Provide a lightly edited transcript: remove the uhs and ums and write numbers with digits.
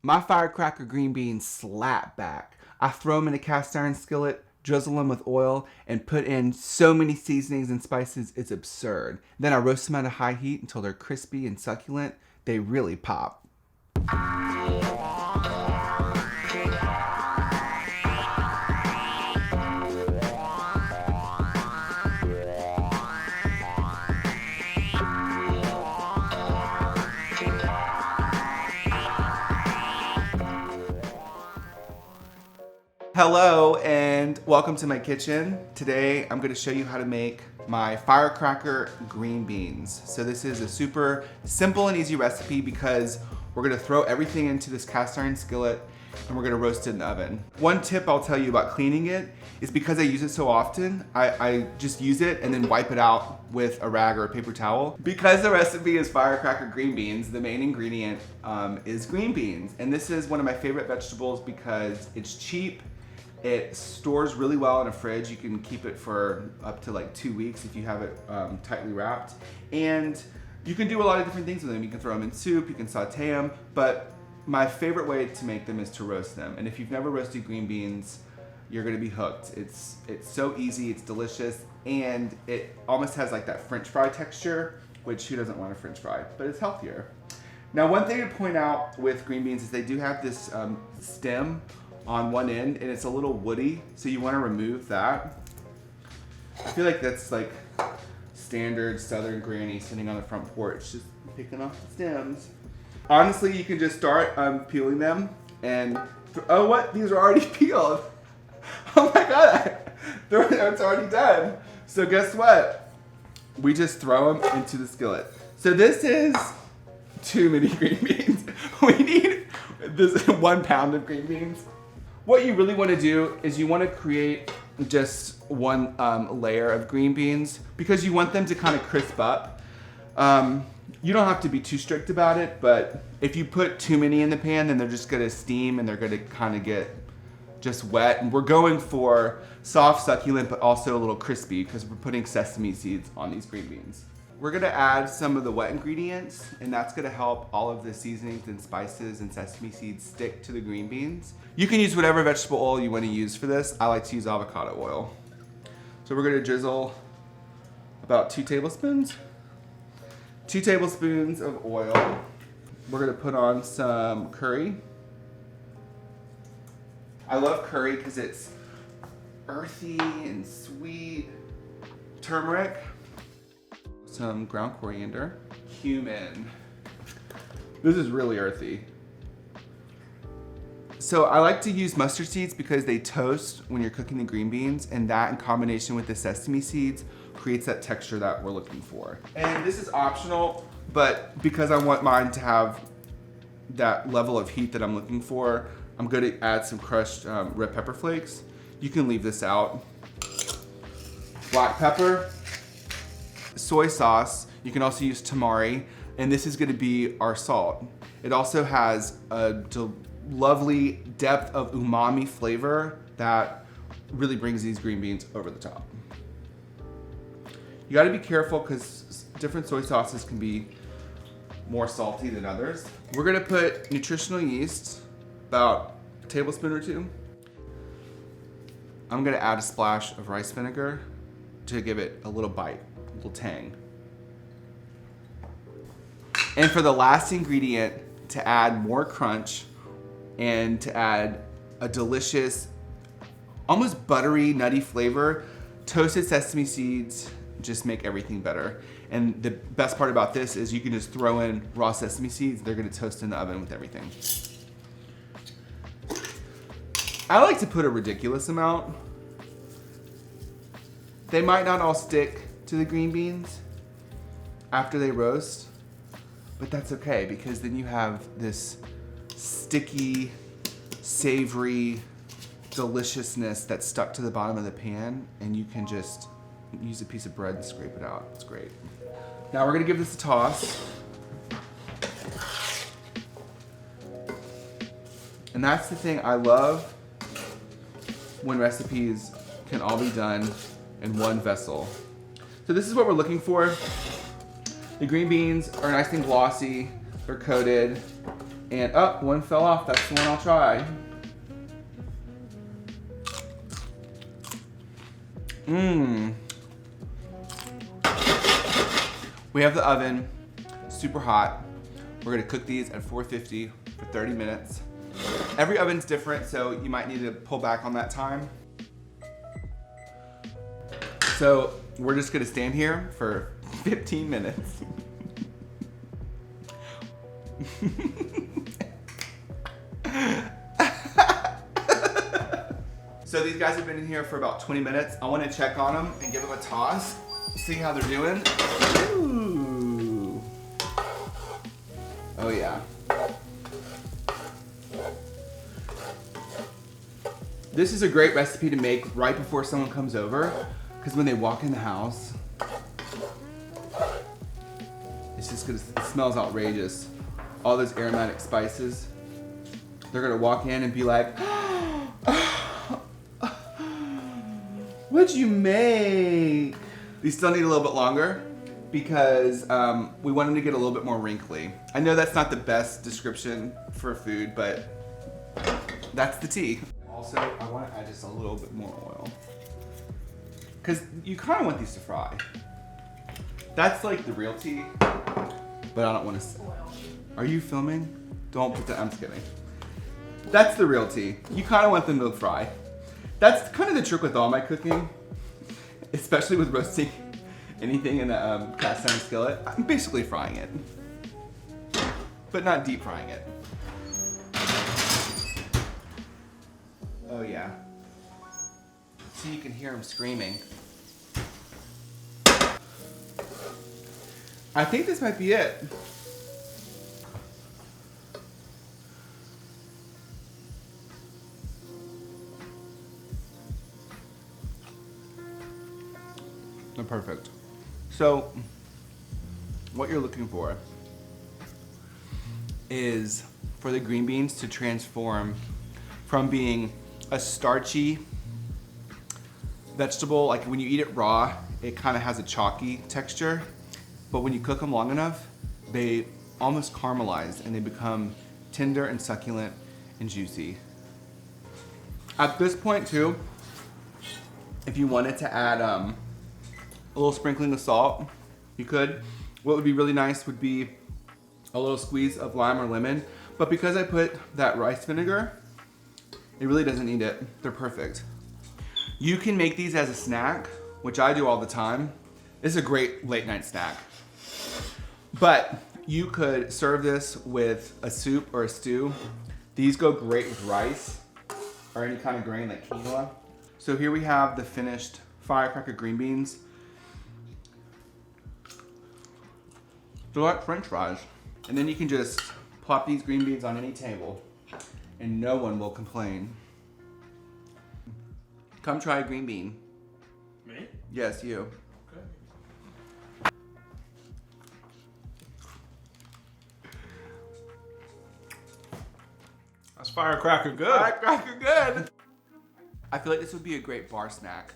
My firecracker green beans slap back. I throw them in a cast iron skillet, drizzle them with oil, and put in so many seasonings and spices, it's absurd. Then I roast them at a high heat until they're crispy and succulent. They really pop. Hello and welcome to my kitchen. Today I'm going to show you how to make my firecracker green beans. So this is a super simple and easy recipe because we're going to throw everything into this cast iron skillet and we're going to roast it in the oven. One tip I'll tell you about cleaning it is because I use it so often, I just use it and then wipe it out with a rag or a paper towel. Because the recipe is firecracker green beans, the main ingredient is green beans. And this is one of my favorite vegetables because it's cheap. It stores really well in a fridge. You can keep it for up to like 2 weeks if you have it tightly wrapped. And you can do a lot of different things with them. You can throw them in soup, you can saute them, but my favorite way to make them is to roast them. And if you've never roasted green beans, you're gonna be hooked. It's so easy, it's delicious, and it almost has like that French fry texture, which who doesn't want a French fry, but it's healthier. Now, one thing to point out with green beans is they do have this stem on one end and it's a little woody, so you want to remove that. I feel like that's like standard southern granny sitting on the front porch just picking off the stems. Honestly, you can just start peeling them and oh, what? These are already peeled. Oh my god, it's already done. So guess what? We just throw them into the skillet. So this is too many green beans. We need this 1 pound of green beans. What you really want to do is you want to create just one layer of green beans because you want them to kind of crisp up. You don't have to be too strict about it, but if you put too many in the pan, then they're just going to steam and they're going to kind of get just wet. And we're going for soft, succulent, but also a little crispy because we're putting sesame seeds on these green beans. We're gonna add some of the wet ingredients, and that's gonna help all of the seasonings and spices and sesame seeds stick to the green beans. You can use whatever vegetable oil you wanna use for this. I like to use avocado oil. So we're gonna drizzle about 2 tablespoons. 2 tablespoons of oil. We're gonna put on some curry. I love curry because it's earthy and sweet. Turmeric. Some ground coriander, cumin. This is really earthy. So I like to use mustard seeds because they toast when you're cooking the green beans, and that in combination with the sesame seeds creates that texture that we're looking for. And this is optional, but because I want mine to have that level of heat that I'm looking for, I'm gonna add some crushed red pepper flakes. You can leave this out. Black pepper. Soy sauce, you can also use tamari, and this is gonna be our salt. It also has a lovely depth of umami flavor that really brings these green beans over the top. You gotta be careful because different soy sauces can be more salty than others. We're gonna put nutritional yeast, about a tablespoon or 2. I'm gonna add a splash of rice vinegar to give it a little bite. Little tang. And for the last ingredient to add more crunch and to add a delicious, almost buttery, nutty flavor, toasted sesame seeds just make everything better. And the best part about this is you can just throw in raw sesame seeds. They're gonna toast in the oven with everything. I like to put a ridiculous amount. They might not all stick to the green beans after they roast, but that's okay because then you have this sticky, savory deliciousness that's stuck to the bottom of the pan, and you can just use a piece of bread and scrape it out. It's great. Now we're gonna give this a toss. And that's the thing I love when recipes can all be done in one vessel. So this is what we're looking for. The green beans are nice and glossy, they're coated, And up, one fell off. That's the one I'll try. Mmm. We have the oven, super hot. We're gonna cook these at 450 for 30 minutes. Every oven's different, so you might need to pull back on that time. So we're just gonna stand here for 15 minutes. So these guys have been in here for about 20 minutes. I wanna check on them and give them a toss, see how they're doing. Ooh. Oh yeah. This is a great recipe to make right before someone comes over, because when they walk in the house, it's just gonna, it smells outrageous. All those aromatic spices. They're gonna walk in and be like, what'd you make? These still need a little bit longer because we want them to get a little bit more wrinkly. I know that's not the best description for food, but that's the tea. Also, I want to add just a little bit more oil because you kind of want these to fry. That's like the real tea, but I don't want to. Are you filming? Don't put that. I'm just kidding. That's the real tea. You kind of want them to fry. That's kind of the trick with all my cooking, especially with roasting anything in a cast iron skillet. I'm basically frying it, but not deep frying it. Oh yeah. So you can hear him screaming. I think this might be it. They're perfect. So, what you're looking for is for the green beans to transform from being a starchy vegetable, like when you eat it raw, it kind of has a chalky texture, but when you cook them long enough, they almost caramelize and they become tender and succulent and juicy. At this point too, if you wanted to add a little sprinkling of salt, you could. What would be really nice would be a little squeeze of lime or lemon, but because I put that rice vinegar, it really doesn't need it. They're perfect. You can make these as a snack, which I do all the time. This is a great late night snack. But you could serve this with a soup or a stew. These go great with rice or any kind of grain like quinoa. So here we have the finished firecracker green beans. They're like French fries. And then you can just plop these green beans on any table and no one will complain. Come try a green bean. Me? Yes, you. Okay. That's firecracker good. Firecracker good. I feel like this would be a great bar snack.